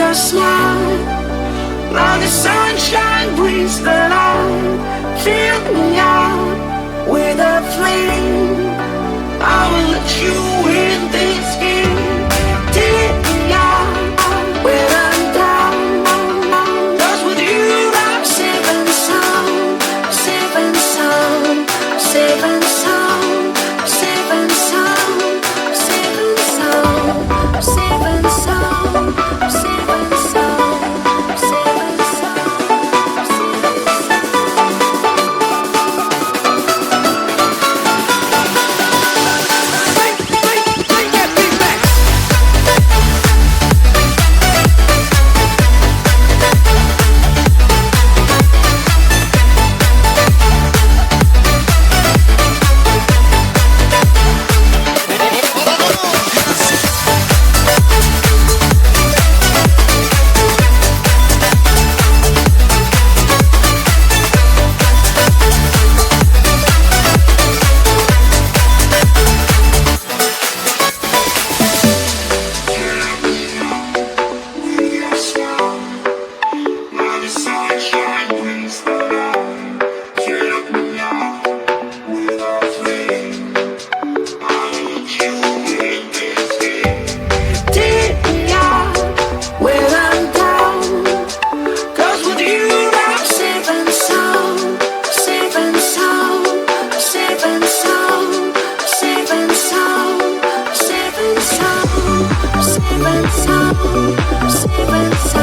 your smile, now the sunshine brings the light. Fill me out with a flame. I will let you in this game. Take me out when I'm down. 'Cause with you I'm safe and sound, safe and sound, safe and sound, safe and sound, safe and sound, safe and sound, safe and sound, safe and sound. Safe and sound, safe and sound.